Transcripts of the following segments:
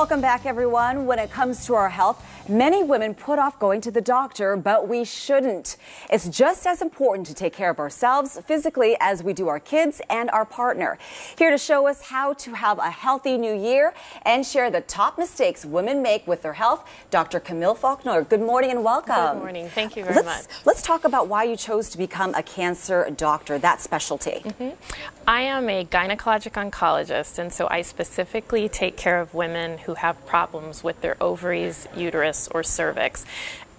Welcome back, everyone. When it comes to our health, many women put off going to the doctor, but we shouldn't. It's just as important to take care of ourselves physically as we do our kids and our partner. Here to show us how to have a healthy new year and share the top mistakes women make with their health, Dr. DrFalkner. Good morning and welcome. Good morning. Thank you very much. Let's talk about why you chose to become a cancer doctor, that specialty. I am a gynecologic oncologist, and so I specifically take care of women who have problems with their ovaries, uterus, or cervix.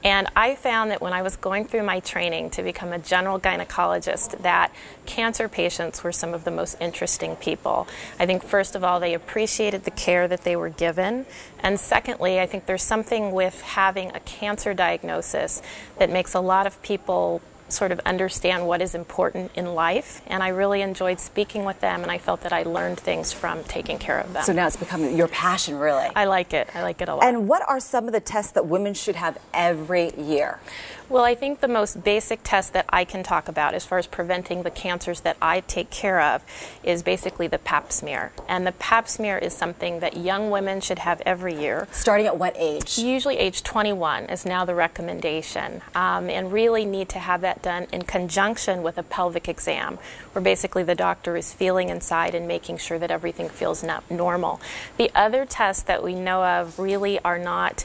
And I found that when I was going through my training to become a general gynecologist, that cancer patients were some of the most interesting people. I think, first of all, they appreciated the care that they were given. And secondly, I think there's something with having a cancer diagnosis that makes a lot of people sort of understand what is important in life, and I really enjoyed speaking with them, and I felt that I learned things from taking care of them. So now it's become your passion, really. I like it. I like it a lot. And what are some of the tests that women should have every year? Well, I think the most basic test that I can talk about as far as preventing the cancers that I take care of is basically the pap smear. And the pap smear is something that young women should have every year. Starting at what age? Usually age 21 is now the recommendation, and really need to have that done in conjunction with a pelvic exam, where basically the doctor is feeling inside and making sure that everything feels normal. The other tests that we know of really are not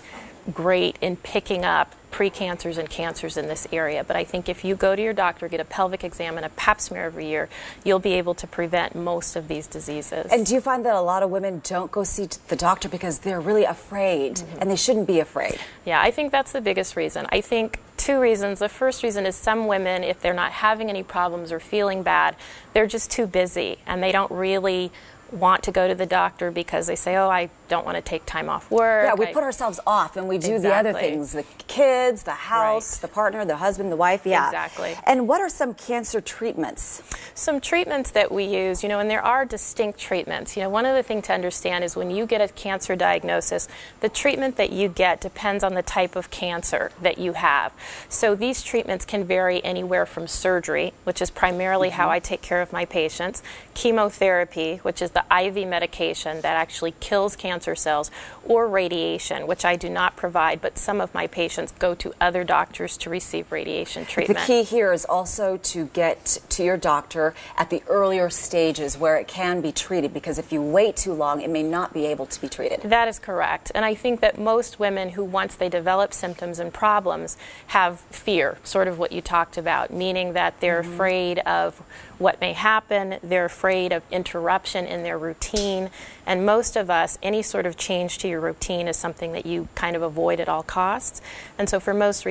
great in picking up precancers and cancers in this area, but I think if you go to your doctor, get a pelvic exam and a pap smear every year, you'll be able to prevent most of these diseases. And do you find that a lot of women don't go see the doctor because they're really afraid, and they shouldn't be afraid? Yeah, I think that's the biggest reason. I think two reasons. The first reason is some women, if they're not having any problems or feeling bad, they're just too busy and they don't really want to go to the doctor because they say, oh, I don't want to take time off work. Yeah, we put ourselves off and we do the other things, the kids, the house, the partner, the husband, the wife. Yeah, exactly. And what are some cancer treatments? Some treatments that we use, and there are distinct treatments. One of the things to understand is when you get a cancer diagnosis, the treatment that you get depends on the type of cancer that you have. So these treatments can vary anywhere from surgery, which is primarily how I take care of my patients, chemotherapy, which is the IV medication that actually kills cancer cells, or radiation, which I do not provide, but some of my patients go to other doctors to receive radiation treatment. The key here is also to get to your doctor at the earlier stages where it can be treated, because if you wait too long, it may not be able to be treated. That is correct. And I think that most women who, once they develop symptoms and problems, have fear, sort of what you talked about, meaning that they're afraid of what may happen, they're afraid of interruption in their routine, and most of us, any sort of change to your routine is something that you kind of avoid at all costs. And so for most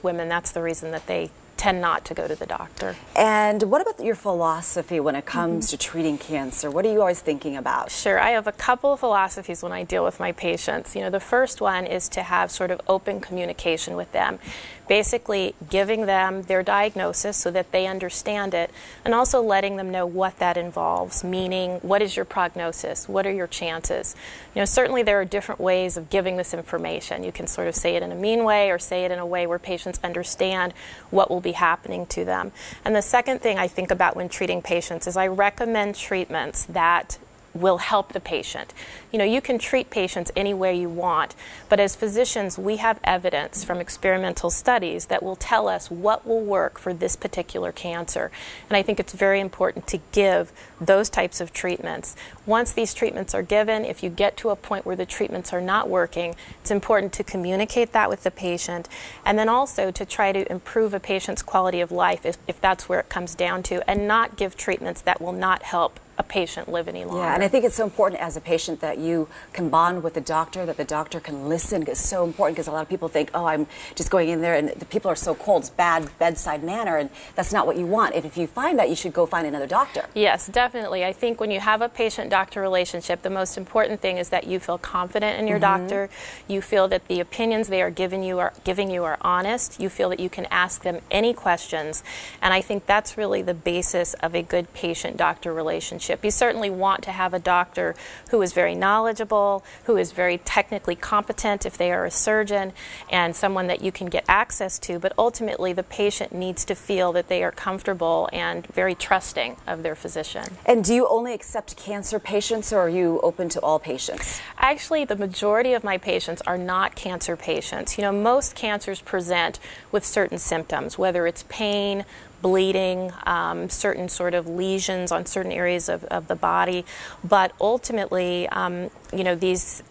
women, that's the reason that they tend not to go to the doctor. And what about your philosophy when it comes to treating cancer? What are you always thinking about? Sure, I have a couple of philosophies when I deal with my patients. The first one is to have sort of open communication with them, basically giving them their diagnosis so that they understand it, and also letting them know what that involves, meaning what is your prognosis, what are your chances. Certainly there are different ways of giving this information. You can sort of say it in a mean way or say it in a way where patients understand what will be happening to them. And the second thing I think about when treating patients is I recommend treatments that will help the patient. You can treat patients any way you want, but as physicians, we have evidence from experimental studies that will tell us what will work for this particular cancer. And I think it's very important to give those types of treatments. Once these treatments are given, if you get to a point where the treatments are not working, it's important to communicate that with the patient, and then also to try to improve a patient's quality of life if that's where it comes down to, and not give treatments that will not help a patient live any longer. Yeah, and I think it's so important as a patient that you can bond with the doctor, that the doctor can listen. It's so important because a lot of people think, oh, I'm just going in there and the people are so cold, it's bad bedside manner, and that's not what you want. If you find that, you should go find another doctor. Yes, definitely. I think when you have a patient-doctor relationship, the most important thing is that you feel confident in your doctor. You feel that the opinions they are giving you are honest. You feel that you can ask them any questions, and I think that's really the basis of a good patient-doctor relationship. relationship. You certainly want to have a doctor who is very knowledgeable, who is very technically competent if they are a surgeon, and someone that you can get access to, but ultimately the patient needs to feel that they are comfortable and very trusting of their physician. And do you only accept cancer patients, or are you open to all patients? Actually, the majority of my patients are not cancer patients. You know, most cancers present with certain symptoms, whether it's pain, bleeding, certain sort of lesions on certain areas of the body, but ultimately, you know, these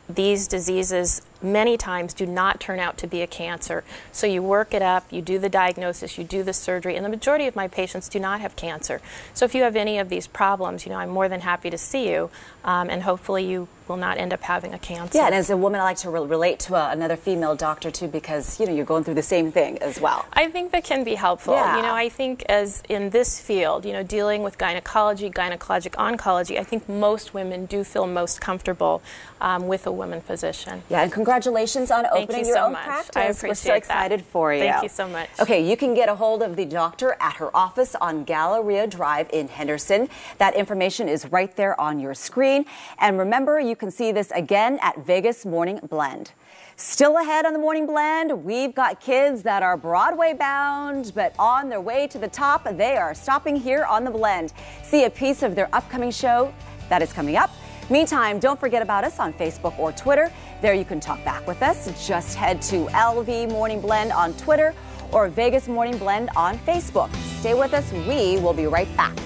diseases many times do not turn out to be a cancer. So you work it up, you do the diagnosis, you do the surgery, and the majority of my patients do not have cancer. So if you have any of these problems, you know, I'm more than happy to see you, and hopefully you will not end up having a cancer. Yeah, and as a woman, I like to relate to another female doctor too, because, you know, you're going through the same thing as well. I think that can be helpful. Yeah. You know, I think as in this field, you know, dealing with gynecology, gynecologic oncology, I think most women do feel most comfortable with a woman physician. Yeah, and congratulations on opening your own practice. I appreciate We're so excited for you. Thank you so much. Okay, you can get a hold of the doctor at her office on Galleria Drive in Henderson. That information is right there on your screen. And remember, you can see this again at Vegas Morning Blend. Still ahead on the Morning Blend, we've got kids that are Broadway bound, but on their way to the top, they are stopping here on the Blend. See a piece of their upcoming show that is coming up. Meantime, don't forget about us on Facebook or Twitter. There you can talk back with us. Just head to LV Morning Blend on Twitter or Vegas Morning Blend on Facebook. Stay with us. We will be right back.